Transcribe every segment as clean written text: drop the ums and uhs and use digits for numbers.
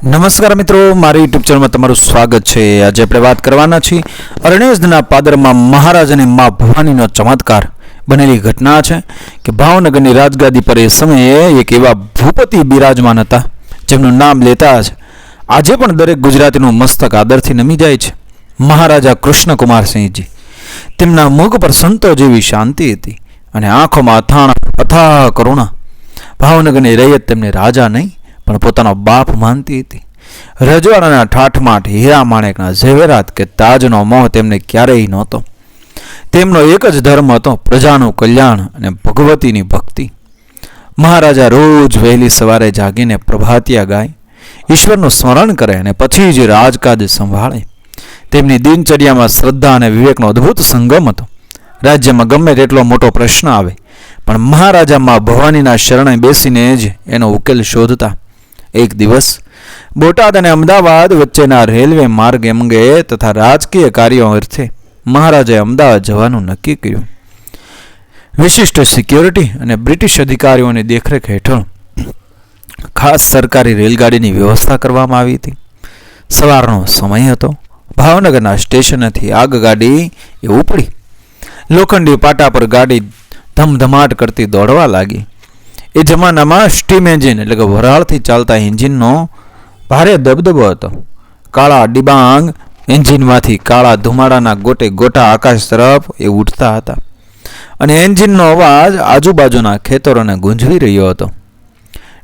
નમસ્કાર મિત્રો, મારી યુટ્યુબ ચેનલમાં તમારું સ્વાગત છે. આજે આપણે વાત કરવાના છીએ અરણેજના પાદરમાં મહારાજ અને મા ભવાનીનો ચમત્કાર બનેલી ઘટના છે કે ભાવનગરની રાજગાદી પર એ સમયે એક એવા ભૂપતિ બિરાજમાન હતા જેમનું નામ લેતા જ આજે પણ દરેક ગુજરાતીનું મસ્તક આદરથી નમી જાય છે. મહારાજા કૃષ્ણકુમારસિંહજી. તેમના મુખ પર સંતો જેવી શાંતિ હતી અને આંખોમાં અથાહ કરુણા. ભાવનગરની રૈયત તેમને રાજા નહીં પણ પોતાનો બાપ માનતી હતી. રજવાડાના ઠાઠમાઠ હીરા માણેકના ઝેવરાત કે તાજનો મોહ તેમને ક્યારેય નહોતો. તેમનો એક જ ધર્મ હતો, પ્રજાનું કલ્યાણ અને ભગવતીની ભક્તિ. મહારાજા રોજ વહેલી સવારે જાગીને પ્રભાતિયા ગાય, ઈશ્વરનું સ્મરણ કરે અને પછી જ રાજકાજ સંભાળે. તેમની દિનચર્યામાં શ્રદ્ધા અને વિવેકનો અદ્ભુત સંગમ હતો. રાજ્યમાં ગમે તેટલો મોટો પ્રશ્ન આવે પણ મહારાજા મા ભવાનીના શરણે બેસીને જ એનો ઉકેલ શોધતા. એક દિવસ બોટાદ અને અમદાવાદ વચ્ચેના રેલવે માર્ગ અંગે તથા રાજકીય કાર્યો અર્થે મહારાજાએ અમદાવાદ જવાનું નક્કી કર્યું. વિશિષ્ટ સિક્યોરિટી અને બ્રિટિશ અધિકારીઓની દેખરેખ હેઠળ ખાસ સરકારી રેલગાડીની વ્યવસ્થા કરવામાં આવી હતી. સવારનો સમય હતો. ભાવનગરના સ્ટેશનેથી આગગાડી એ ઉપડી. લોખંડી પાટા પર ગાડી ધમધમાટ કરતી દોડવા લાગી. એ જમાનામાં સ્ટીમ એન્જિન એટલે કે વરાળથી ચાલતા એન્જિનનો ભારે દબદબો હતો. કાળા ડિબાંગ એન્જિનમાંથી કાળા ધુમાડાના ગોટે ગોટા આકાશ તરફ એ ઉઠતા હતા અને એન્જિનનો અવાજ આજુબાજુના ખેતરોને ગુંજવી રહ્યો હતો.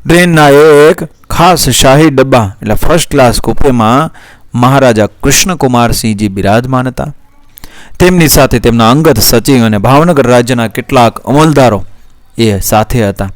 ટ્રેનના એક ખાસ શાહી ડબ્બા એટલે ફર્સ્ટ ક્લાસ કૂપેમાં મહારાજા કૃષ્ણકુમારસિંહજી બિરાજમાન હતા. તેમની સાથે તેમના અંગત સચિવ અને ભાવનગર રાજ્યના કેટલાક અમલદારો એ સાથે હતા.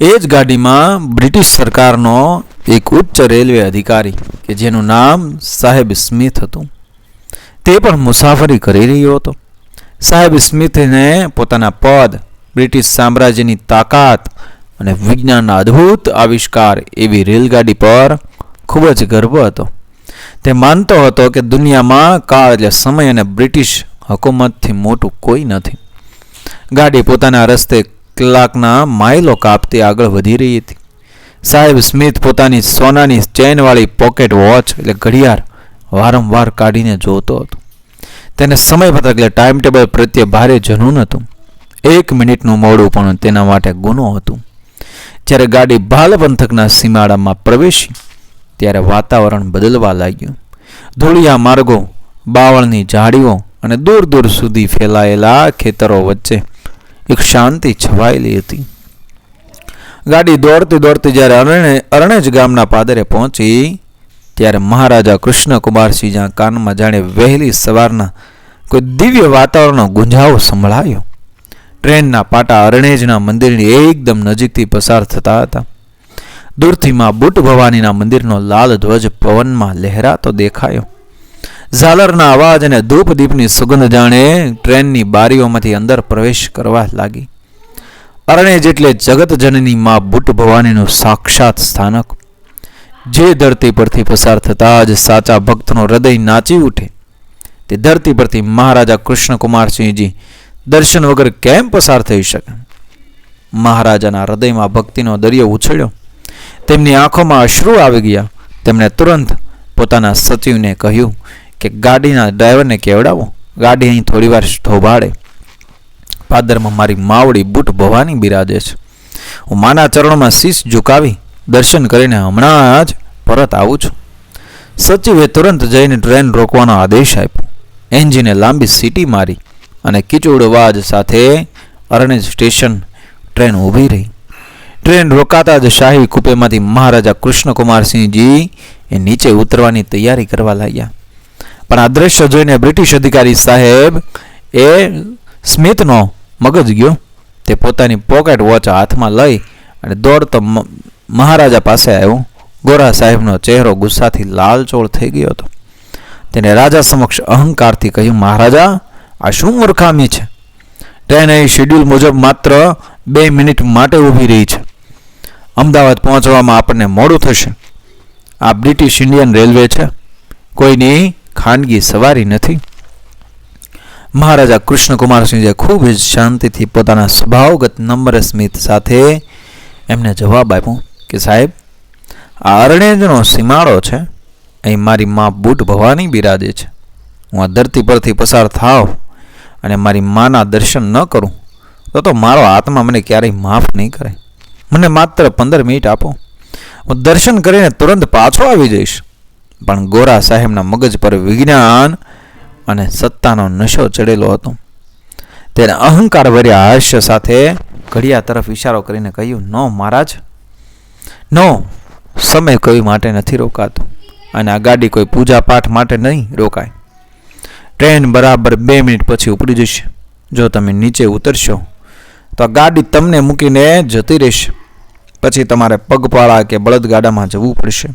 એ જ ગાડીમાં બ્રિટિશ સરકારનો એક ઉચ્ચ રેલવે અધિકારી કે જેનું નામ સાહેબ સ્મિથ હતું તે પણ મુસાફરી કરી રહ્યો હતો. સાહેબ સ્મિથને પોતાના પદ, બ્રિટિશ સામ્રાજ્યની તાકાત અને વિજ્ઞાનના અદ્ભુત આવિષ્કાર એવી રેલગાડી પર ખૂબ જ ગર્વ હતો. તે માનતો હતો કે દુનિયામાં કાળ એટલે સમય અને બ્રિટિશ હકુમતથી મોટું કોઈ નથી. ગાડી પોતાના રસ્તે કલાકના માઇલો કાપતી આગળ વધી રહી હતી. સાહેબ સ્મિથ પોતાની સોનાની ચેનવાળી પોકેટ વોચ એટલે ઘડિયાળ વારંવાર કાઢીને જોતો હતો. તેને સમયપત્રક એટલે ટાઈમ ટેબલ પ્રત્યે ભારે જનૂન હતું. 1 મિનિટનું મોડું પણ તેના માટે ગુનો હતું. જ્યારે ગાડી ભાલ પંથકના સીમાડામાં પ્રવેશી ત્યારે વાતાવરણ બદલવા લાગ્યું. ધૂળિયા માર્ગો, બાવળની ઝાડીઓ અને દૂર દૂર સુધી ફેલાયેલા ખેતરો વચ્ચે એક શાંતિ છવાયેલી હતી. ગાડી દોડતી દોડતી જ્યારે અરણેજ ગામના પાદરે પહોંચી ત્યારે મહારાજા કૃષ્ણકુમારસિંહના કાનમાં જાણે વહેલી સવારના કોઈ દિવ્ય વાતાવરણનો ગુંજાવો સંભળાયો. ટ્રેનના પાટા અરણેજના મંદિરની એકદમ નજીકથી પસાર થતા હતા. દૂરથી માં બુટ ભવાનીના મંદિરનો લાલ ધ્વજ પવનમાં લહેરાતો દેખાયો. ઝાલરના અવાજ અને ધૂપ દીપની સુગંધ જાણે ટ્રેનની બારીઓમાંથી અંદર પ્રવેશ કરવા લાગી. અરણેજ એટલે જગતજનની માં બુટ ભવાનીનું સાક્ષાત સ્થાનક. જે ધરતી પરથી પસાર થતા જ સાચા ભક્તનો હૃદય નાચી ઉઠે તે ધરતી પરથી મહારાજા કૃષ્ણકુમારસિંહજી દર્શન વગર કેમ પસાર થઈ શકે? મહારાજાના હૃદયમાં ભક્તિનો દરિયો ઉછળ્યો. તેમની આંખોમાં અશ્રુ આવી ગયા. તેમણે તુરંત પોતાના સચિવને કહ્યું કે ગાડીના ડ્રાઈવરને કહેવડાવો ગાડી અહીં થોડીવાર થોભાડે. પાદરમાં મારી માવડી બુટ ભવાની બિરાજે છે. હું માના ચરણોમાં શીશ ઝુકાવી દર્શન કરીને હમણાં જ પરત આવું છું. સચિવે તુરંત જઈને ટ્રેન રોકવાનો આદેશ આપ્યો. એન્જિને લાંબી સીટી મારી અને કીચુડ અવાજ સાથે અરણેજ સ્ટેશન ટ્રેન ઊભી રહી. ટ્રેન રોકાતા જ શાહી કૂપેમાંથી મહારાજા કૃષ્ણકુમારસિંહજી એ નીચે ઉતરવાની તૈયારી કરવા લાગ્યા. પણ આ દ્રશ્ય જોઈને બ્રિટિશ અધિકારી સાહેબ એ સ્મિથનો મગજ ગયો. તે પોતાની પોકેટ વોચ હાથમાં લઈ અને દોડતો મહારાજા પાસે આવ્યો. ગોરા સાહેબનો ચહેરો ગુસ્સાથી લાલચોળ થઈ ગયો હતો. તેને રાજા સમક્ષ અહંકારથી કહ્યું, મહારાજા, આ શું મૂર્ખામી છે? ટ્રેન અહીં શેડ્યુલ મુજબ માત્ર 2 મિનિટ માટે ઊભી રહી છે. અમદાવાદ પહોંચવામાં આપણને મોડું થશે. આ બ્રિટિશ ઇન્ડિયન રેલવે છે, કોઈની ખાનગી સવારી નથી. મહારાજા કૃષ્ણકુમારસિંહે ખૂબ જ શાંતિથી પોતાના સ્વભાવગત નમ્ર સ્મિત સાથે એમને જવાબ આપ્યો કે સાહેબ, આ અરણેજનો સીમાડો છે, અહીં મારી મા બુટ ભવાની બિરાજે છે. હું આ ધરતી પરથી પસાર થાવ અને મારી માના દર્શન ન કરું તો મારો આત્મા મને ક્યારેય માફ નહીં કરે. મને માત્ર 15 મિનિટ આપો, હું દર્શન કરીને તુરંત પાછો આવી જઈશ. પણ ગોરા સાહેબના મગજ પર વિજ્ઞાન અને સત્તાનો નશો ચડેલો હતો. તેને અહંકાર ભર્યા હાસ્ય સાથે ઘડિયા તરફ ઇશારો કરીને કહ્યું, નો મહારાજ, નો, સમય કોઈ માટે નથી રોકાતો અને આ ગાડી કોઈ પૂજા પાઠ માટે નહીં રોકાય. ટ્રેન બરાબર 2 મિનિટ પછી ઉપડી જશે. જો તમે નીચે ઉતરશો તો આ ગાડી તમને મૂકીને જતી રહેશે. પછી તમારે પગપાળા કે બળદગાડામાં જવું પડશે.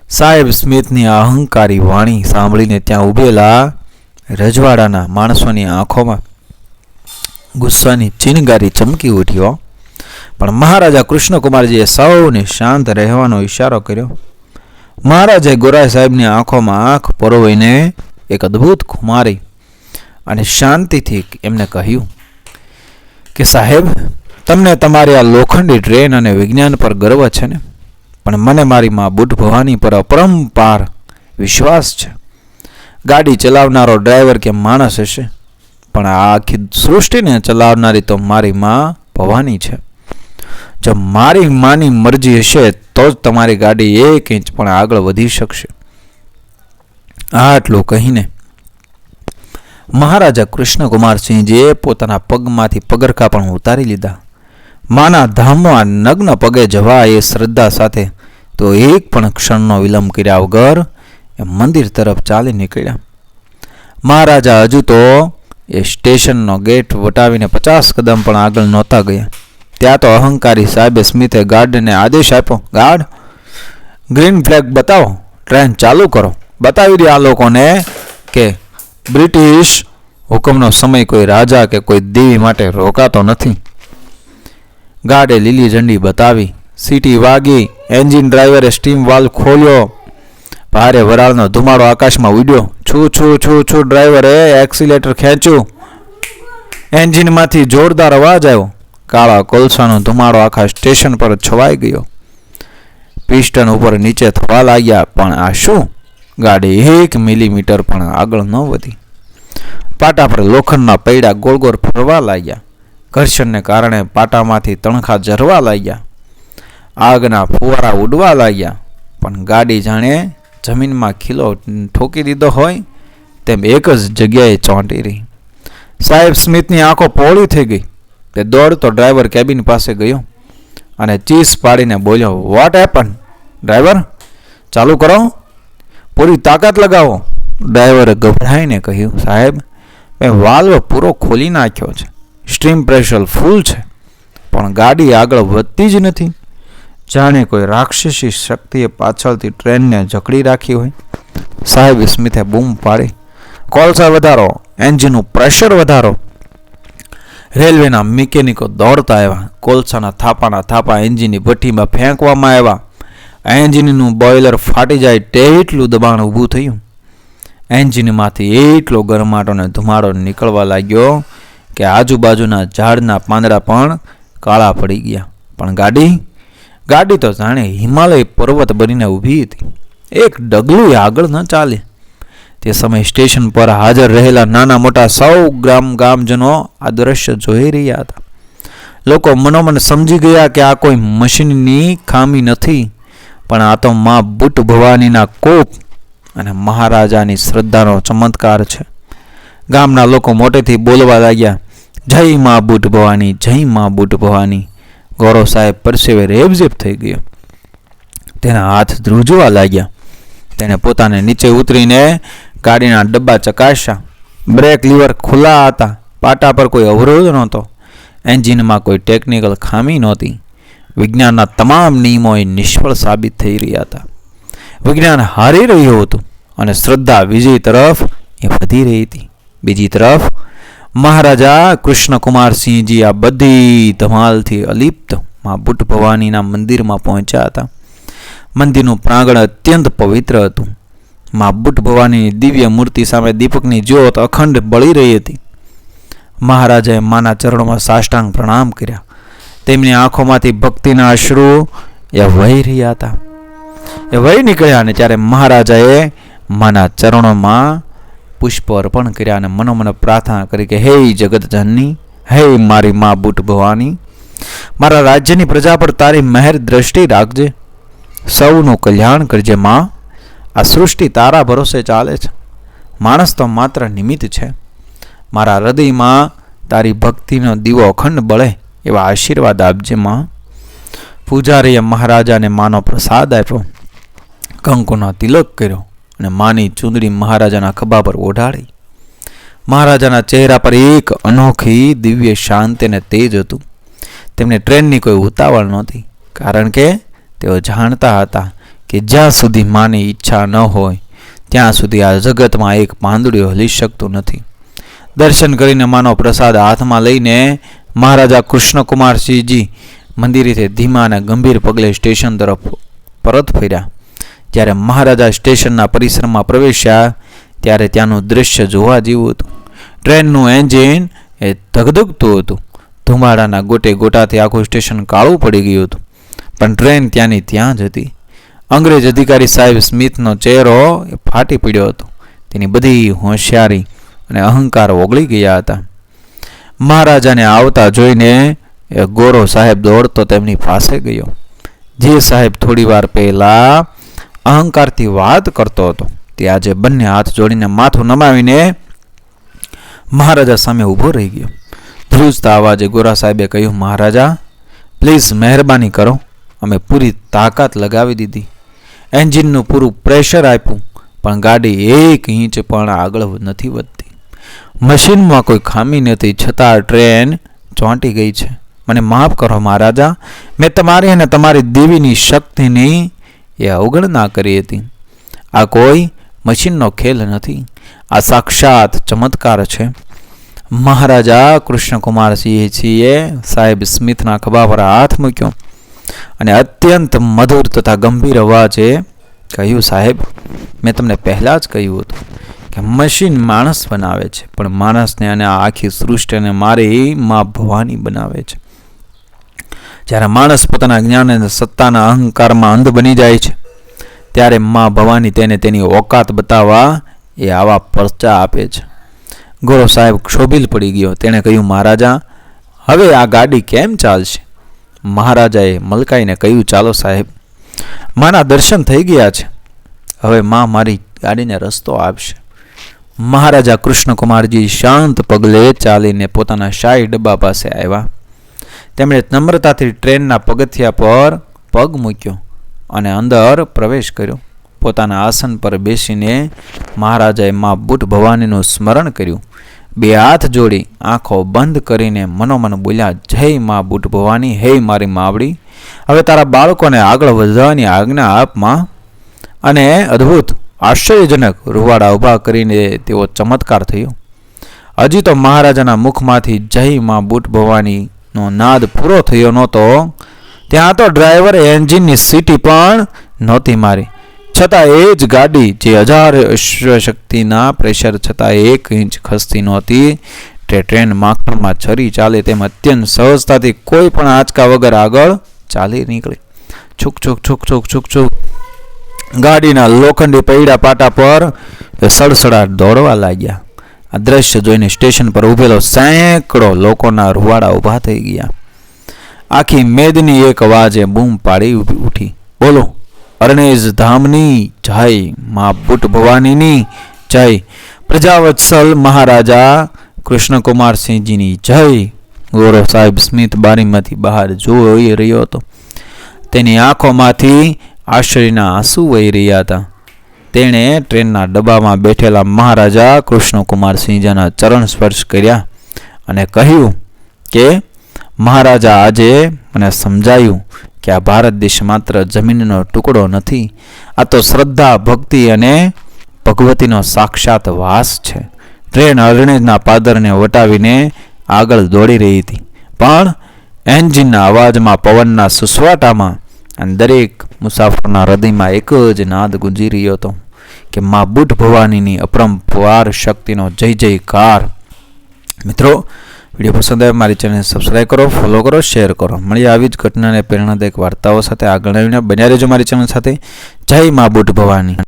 સાહેબ સ્મિથની આ અહંકારી વાણી સાંભળીને ત્યાં ઉભેલા રજવાડાના માણસોની આંખોમાં ગુસ્સાની ચિનગારી ચમકી ઉઠ્યો. પણ મહારાજા કૃષ્ણકુમારજીએ સૌને શાંત રહેવાનો ઈશારો કર્યો. મહારાજે ગોરા સાહેબની આંખોમાં આંખ પરોવીને એક અદ્ભુત ખુમારી અને શાંતિથી એમને કહ્યું કે સાહેબ, તમને તમારી આ લોખંડી ટ્રેન અને વિજ્ઞાન પર ગર્વ છે ને, પણ મને મારી મા બુટ ભવાની પર અપરંપાર વિશ્વાસ છે. ગાડી ચલાવનારો ડ્રાઈવર કે માણસ હશે, પણ આ આખી સૃષ્ટિને ચલાવનારી તો મારી મા ભવાની છે. જો મારી માની મરજી હશે તો જ તમારી ગાડી 1 ઇંચ પણ આગળ વધી શકશે. આટલું કહીને મહારાજા કૃષ્ણકુમારસિંહજીએ પોતાના પગમાંથી પગરખા પણ ઉતારી લીધા. માના ધામમાં નગ્ન પગે જવા એ શ્રદ્ધા સાથે તો એક પણ ક્ષણનો વિલંબ કર્યા વગર એ મંદિર તરફ ચાલી નીકળ્યા. મહારાજા હજુ તો એ સ્ટેશનનો ગેટ વટાવીને 50 કદમ પણ આગળ નહોતા ગયા ત્યાં તો અહંકારી સાહેબે સ્મિથે ગાર્ડને આદેશ આપ્યો, ગાર્ડ, ગ્રીન ફ્લેગ બતાવો, ટ્રેન ચાલુ કરો. બતાવી દે આ લોકોને કે બ્રિટિશ હુકમનો સમય કોઈ રાજા કે કોઈ દેવી માટે રોકાતો નથી. ગાર્ડે લીલી ઝંડી બતાવી, સીટી વાગી, એન્જિન ડ્રાઈવરે સ્ટીમ વાલ્વ ખોલ્યો, ભારે વરાળનો ધુમાડો આકાશમાં ઉડ્યો. છૂ છૂ છૂ છૂ ડ્રાઈવરે એક્સિલેટર ખેંચ્યું. એન્જિનમાંથી જોરદાર અવાજ આવ્યો. કાળા કોલસાનો ધુમાડો આખા સ્ટેશન પર છવાઈ ગયો. પિસ્ટન ઉપર નીચે થવા લાગ્યા. પણ આ શું? ગાડી 1 મિલીમીટર પણ આગળ ન વધી. પાટા પર લોખંડના પૈડા ગોળ ગોળ ફરવા લાગ્યા. ઘર્ષણને કારણે પાટામાંથી તણખા ઝરવા લાગ્યા. આગના ફુવારા ઉડવા લાગ્યા. પણ ગાડી જાણે જમીનમાં ખીલો ઠોકી દીધો હોય તેમ એક જ જગ્યાએ ચોંટી રહી. સાહેબ સ્મિથની આંખો પહોળી થઈ ગઈ. તે દોડતો ડ્રાઈવર કેબિન પાસે ગયો અને ચીસ પાડીને બોલ્યો, વોટ હેપન? ડ્રાઈવર, ચાલુ કરો, પૂરી તાકાત લગાવો. ડ્રાઈવરે ગભરાઈને કહ્યું, સાહેબ, મેં વાલ્વ પૂરો ખોલી નાખ્યો છે, સ્ટીમ પ્રેશર ફૂલ છે, પણ ગાડી આગળ વધતી જ નથી. જાણે કોઈ રાક્ષસી શક્તિએ પાછળથી ટ્રેનને જકડી રાખી હોય. સાહેબ સ્મિથે બૂમ પાડી, કોલસા વધારો, એન્જિનનું પ્રેશર વધારો. રેલવેના મિકેનિકો દોડતા આવ્યા. કોલસાના થાપા એન્જિનની ભઠ્ઠીમાં ફેંકવામાં આવ્યા. એન્જિનનું બોઇલર ફાટી જાય તેટલું દબાણ ઊભું થયું. એન્જિનમાંથી એટલો ગરમાટો અને ધુમાડો નીકળવા લાગ્યો કે આજુબાજુના ઝાડના પાંદડા પણ કાળા પડી ગયા. પણ ગાડી તો જાણે હિમાલય પર્વત બનીને ઊભી હતી. એક ડગલું આગળ ન ચાલે. તે સમયે સ્ટેશન પર હાજર રહેલા નાના મોટા 100 ગામજનો આ દ્રશ્ય જોઈ રહ્યા હતા. લોકો મનોમન સમજી ગયા કે આ કોઈ મશીનની ખામી નથી, પણ આ તો મા બુટ ભવાનીના કોપ અને મહારાજાની શ્રદ્ધાનો ચમત્કાર છે. ગામના લોકો મોટેથી બોલવા લાગ્યા, જય મા બુટ ભવાની, જય મા બુટ ભવાની. ગૌરવ સાહેબ પરસેવે રેબઝેબ થઈ ગયો. તેના હાથ ધ્રુજવા લાગ્યા. તેણે પોતાને નીચે ઉતરીને ગાડીના ડબ્બા ચકાસ્યા. બ્રેક લીવર ખુલ્લા હતા. પાટા પર કોઈ અવરોધ નહોતો. એન્જિનમાં કોઈ ટેકનિકલ ખામી નહોતી. વિજ્ઞાનના તમામ નિયમો નિષ્ફળ સાબિત થઈ રહ્યા હતા. વિજ્ઞાન હારી રહ્યું હતું અને શ્રદ્ધા વિજય તરફ એ વધી રહી હતી. બીજી તરફ મહારાજા કૃષ્ણકુમારસિંહજી આ બધી ધમાલથી અલિપ્ત મા બુટ ભવાનીના મંદિરમાં પહોંચ્યા હતા. મંદિરનું પ્રાંગણ અત્યંત પવિત્ર હતું. મા બુટ ભવાનીની દિવ્ય મૂર્તિ સામે દીપકની જ્યોત અખંડ બળી રહી હતી. મહારાજાએ માના ચરણોમાં સાષ્ટાંગ પ્રણામ કર્યા. તેમની આંખોમાંથી ભક્તિના અશ્રુ એ વહી રહ્યા હતા. એ વહી નીકળ્યા અને ત્યારે મહારાજાએ માના ચરણોમાં પુષ્પ અર્પણ કર્યા અને મનોમન પ્રાર્થના કરી કે હે જગત જનની, હે મારી મા બુટ ભવાની, મારા રાજ્યની પ્રજા પર તારી મહેર દ્રષ્ટિ રાખજે, સૌનું કલ્યાણ કરજે. માં, આ સૃષ્ટિ તારા ભરોસે ચાલે છે, માણસ તો માત્ર નિમિત્ત છે. મારા હૃદયમાં તારી ભક્તિનો દીવો અખંડ બળે એવા આશીર્વાદ આપજે. માં, પૂજારીએ મહારાજાને માનો પ્રસાદ આપ્યો, કંકુનો તિલક કર્યો અને માની ચૂંદડી મહારાજાના ખભા પર ઓઢાડી. મહારાજાના ચહેરા પર એક અનોખી દિવ્ય શાંતિ અને તેજ હતું. તેમને ટ્રેનની કોઈ ઉતાવળ નહોતી, કારણ કે તેઓ જાણતા હતા કે જ્યાં સુધી માની ઈચ્છા ન હોય ત્યાં સુધી આ જગતમાં એક પાંદડું હલી શકતું નથી. દર્શન કરીને માનો પ્રસાદ હાથમાં લઈને મહારાજા કૃષ્ણકુમારસિંહજી મંદિરેથી ધીમા અને ગંભીર પગલે સ્ટેશન તરફ પરત ફર્યા. જ્યારે મહારાજા સ્ટેશનના પરિસરમાં પ્રવેશ્યા ત્યારે ત્યાંનું દૃશ્ય જોવા જેવું હતું. ટ્રેનનું એન્જિન એ ધગધગતું હતું. ધુમાડાના ગોટે ગોટાથી આખું સ્ટેશન કાળું પડી ગયું હતું, પણ ટ્રેન ત્યાંની ત્યાં જ હતી. અંગ્રેજ અધિકારી સાહેબ સ્મિથનો ચહેરો એ ફાટી પડ્યો હતો. તેની બધી હોશિયારી અને અહંકાર ઓગળી ગયા હતા. મહારાજાને આવતા જોઈને એ ગોરો સાહેબ દોડતો તેમની પાસે ગયો. જે સાહેબ થોડી વાર પહેલા અહંકારથી વાત કરતો હતો તે આજે બંને હાથ જોડીને માથું નમાવીને મહારાજા સામે ઊભો રહી ગયો. ધ્રુજતા અવાજે ગોરા સાહેબે કહ્યું, મહારાજા, પ્લીઝ મહેરબાની કરો, અમે પૂરી તાકાત લગાવી દીધી, એન્જિનનું પૂરું પ્રેશર આપ્યું, પણ ગાડી 1 ઇંચ પણ આગળ નથી વધતી. મશીનમાં કોઈ ખામી નથી, છતાં ટ્રેન ચોંટી ગઈ છે. મને માફ કરો મહારાજા, મેં તમારી અને તમારી દેવીની શક્તિની એ અવગણના કરી હતી. આ કોઈ મશીનનો ખેલ નથી, આ સાક્ષાત ચમત્કાર છે. મહારાજા કૃષ્ણકુમારસિંહજીએ સાહેબ સ્મિથના ખભા પર હાથ મૂક્યો અને અત્યંત મધુર તથા ગંભીર અવાજે કહ્યું, સાહેબ, મેં તમને પહેલાં જ કહ્યું હતું કે મશીન માણસ બનાવે છે, પણ માણસને અને આ આખી સૃષ્ટિને મારી મા ભવાની બનાવે છે. જ્યારે માણસ પોતાના જ્ઞાન અને સત્તાના અહંકારમાં અંધ બની જાય છે ત્યારે મા ભવાની તેને તેની ઓકાત બતાવવા એ આવા પરચા આપે છે. ગોરો સાહેબ ક્ષોભીલ પડી ગયો. તેણે કહ્યું, મહારાજા, હવે આ ગાડી કેમ ચાલશે? મહારાજાએ મલકાઈને કહ્યું, ચાલો સાહેબ, માના દર્શન થઈ ગયા છે, હવે મા મારી ગાડીને રસ્તો આપશે. મહારાજા કૃષ્ણકુમારજી શાંત પગલે ચાલીને પોતાના શાહી ડબ્બા પાસે આવ્યા. તેમણે નમ્રતાથી ટ્રેનના પગથિયા પર પગ મૂક્યો અને અંદર પ્રવેશ કર્યો. પોતાના આસન પર બેસીને મહારાજાએ મા બુટ ભવાનીનું સ્મરણ કર્યું. 2 હાથ જોડી આંખો બંધ કરીને મનોમન બોલ્યા, જય મા બુટ ભવાની, હે મારી માવડી, હવે તારા બાળકોને આગળ વધવાની આજ્ઞા આપ માં. અને અદ્ભુત આશ્ચર્યજનક રૂવાડા ઊભા કરીને તેવો ચમત્કાર થયો. હજી તો મહારાજાના મુખમાંથી જય મા બુટ ભવાનીનો નાદ પૂરો થયો નહોતો ત્યાં તો ડ્રાઈવરે એન્જિનની સીટી પણ નહોતી મારી, છતાં એ જ ગાડી જે 1000 અશ્વશક્તિના પ્રેશર છતાં 1 ઇંચ ખસતી નહોતી તે ટ્રેન માખણમાં છરી ચાલે તેમ અત્યંત સહજતાથી કોઈ પણ આંચકા વગર આગળ ચાલી નીકળી. છુક છુક છુક છુક છુક છુક ગાડીના લોખંડી પૈડા પાટા પર સડસડાટ દોડવા લાગ્યા. આ દ્રશ્ય જોઈને સ્ટેશન પર ઉભેલો સેંકડો લોકોના રૂવાડા ઊભા થઈ ગયા. આખી મેદની એક અવાજે બૂમ પાડી ઉઠી, બોલો અરણેજ ધામની જય, મા બુટ ભવાનીની જય, પ્રજાવત્સલ મહારાજા કૃષ્ણકુમારસિંહજીની જય. ગોરો સાહેબ સ્મિથ બારીમાંથી બહાર જોઈ રહ્યો હતો. તેની આંખોમાંથી આશ્ચર્યના આંસુ વહી રહ્યા હતા. તેણે ટ્રેનના ડબ્બામાં બેઠેલા મહારાજા કૃષ્ણકુમારસિંહજીના ચરણ સ્પર્શ કર્યા અને કહ્યું કે મહારાજા, આજે મને સમજાયું કે આ ભારત દેશ માત્ર જમીનનો ટુકડો નથી, આ તો શ્રદ્ધા, ભક્તિ અને ભગવતીનો સાક્ષાત વાસ છે. ટ્રેન અરણેજના પાદરને વટાવીને આગળ દોડી રહી હતી, પણ એન્જિનના અવાજમાં, પવનના સુસવાટામાં અને દરેક મુસાફરના હૃદયમાં એક જ નાદ ગુંજી રહ્યો હતો કે મા બુટ ભવાનીની અપરંપાર શક્તિનો જય જયકાર. મિત્રો, વિડીયો પસંદ આવે મારી ચેનલને સબસ્ક્રાઈબ કરો, ફોલો કરો, શેર કરો. મળીએ આવી જ ઘટનાને પ્રેરણાદાયક વાર્તાઓ સાથે આગળ આવીને બન્યા રહેજો મારી ચેનલ સાથે. જય મા બુટ ભવાની.